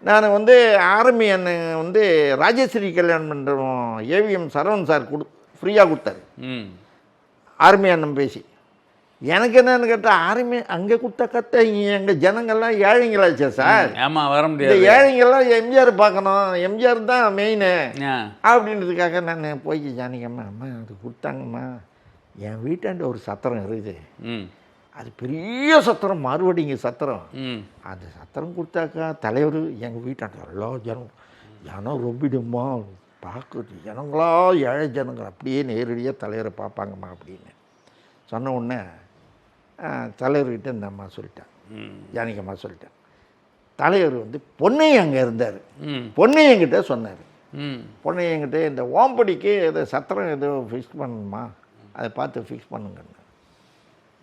நான் வந்து ஆர்மி அண்ணன் வந்து ராஜேஸ்வரி கல்யாணம் பண்ணுறோம் ஏவிஎம் சரவணன் சார் ஃப்ரீயாக கொடுத்தாரு. ஆர்மி அண்ணன் பேசி எனக்கு என்னன்னு கேட்டால் ஆர்மி அங்கே கொடுத்த கத்தை எங்கள் ஜனங்கள்லாம் ஏழைங்களாச்சே சார். ஆமாம், வர முடியாது. இந்த ஏழைங்கள்லாம் எம்ஜிஆர் பார்க்கணும், எம்ஜிஆர் தான் மெயின் அப்படின்றதுக்காக நான் போய் ஜானிக்கம்மா அம்மா அது கொடுத்தாங்கம்மா, என் வீட்டாண்ட ஒரு சத்திரம் இருக்குது, அது பெரிய சத்திரம், மறுபடிங்க சத்திரம், அந்த சத்திரம் கொடுத்தாக்கா தலைவர் எங்கள் வீட்டாண்ட எல்லா ஜனம் ரொம்பிடுமா பார்க்குறது, ஜனங்களா ஏழை ஜனங்கள் அப்படியே நேரடியாக தலைவரை பார்ப்பாங்கம்மா அப்படின்னு சொன்ன உடனே தலைவர்கிட்ட இந்த அம்மா சொல்லிட்டேன், ஜானகியம்மா சொல்லிட்டேன். தலைவர் வந்து பொன்னையும் அங்கே இருந்தார், பொன்னையங்கிட்ட சொன்னார். பொன்னையங்கிட்ட இந்த ஓம்படிக்கு ஏதோ சத்திரம் ஏதோ ஃபிக்ஸ் பண்ணணுமா, அதை பார்த்து ஃபிக்ஸ் பண்ணுங்கன்னு.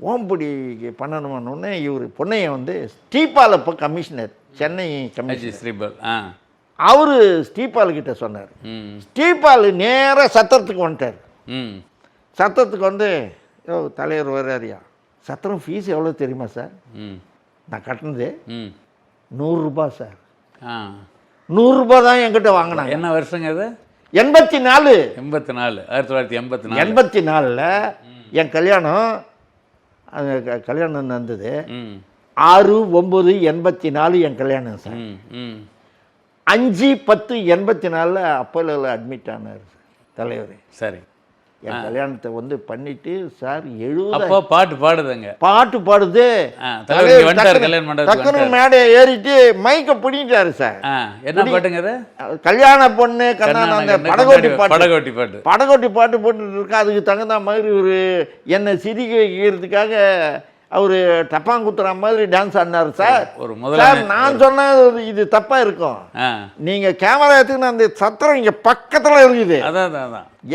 ஓம்படிக்கு பண்ணணும்னு இவர் பொன்னையை வந்து ஸ்டீபால் இப்போ கமிஷனர், சென்னை கமிஷனர், அவர் ஸ்டீபால்கிட்ட சொன்னார். ஸ்டீபால் நேராக சத்திரத்துக்கு வந்துட்டார். சத்திரத்துக்கு வந்து தலைவர் வர்றாரியா, சத்திரம் ஃபீஸ் எவ்வளோ தெரியுமா சார், நான் கட்டினது 100 ரூபா சார். 100 ரூபா தான் என்கிட்ட வாங்கினாங்க. என்ன வருஷங்க அது? 84. 1984 என் கல்யாணம், கல்யாணம் நடந்தது 6/9/84 என் கல்யாணம் சார். 5/10/84 அப்போல அட்மிட் ஆனார் தலைவர். சரி, என் கல்யாணத்தை வந்து பண்ணிட்டு சார் 70 பாட்டு பாடுதுங்க, பாட்டு பாடுது. டக்குனு மேடை ஏறிட்டு மைக்க பிடிக்கிட்டாரு சார். என்ன பாட்டுங்க அது? கல்யாண பொண்ணு கண்ணா படகோட்டி பாட்டு போட்டுட்டு இருக்கா. அதுக்கு தகுந்த மாதிரி ஒரு என்னை சிரிக்க வைக்கிறதுக்காக அவரு டப்பாங்குத்துற மாதிரி டான்ஸ் ஆடினார் சார். சார் நான் சொன்ன இது தப்பா இருக்கும், நீங்க கேமரா எடுத்துக்கிட்டு அந்த சத்திரம் இங்க பக்கத்துல இருக்குது,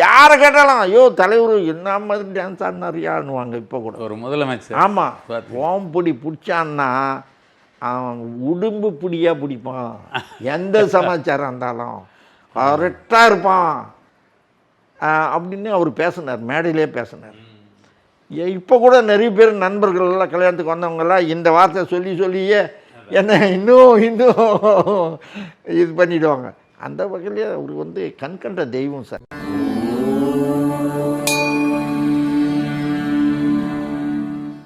யாரை கேட்டாலும் ஐயோ தலைவர் என்ன மாதிரி டான்ஸ் ஆடினாரியான்னுவாங்க. இப்போ கூட ஒரு முதலமைச்சர், ஆமா, ஓம்புடி பிடிச்சான்னா அவன் உடும்பு பிடியா பிடிப்பான், எந்த சமாச்சாரம் இருந்தாலும் கரெக்டாக இருப்பான் அப்படின்னு அவர் பேசினார், மேடையிலே பேசினார். இப்போ கூட நிறைய பேர் நண்பர்கள்லாம் கல்யாணத்துக்கு வந்தவங்கெல்லாம் இந்த வார்த்தை சொல்லியே என்ன இன்னும் இது பண்ணிவிடுவாங்க. அந்த வகையிலே அவர் வந்து கண்கண்ட தெய்வம் சார்.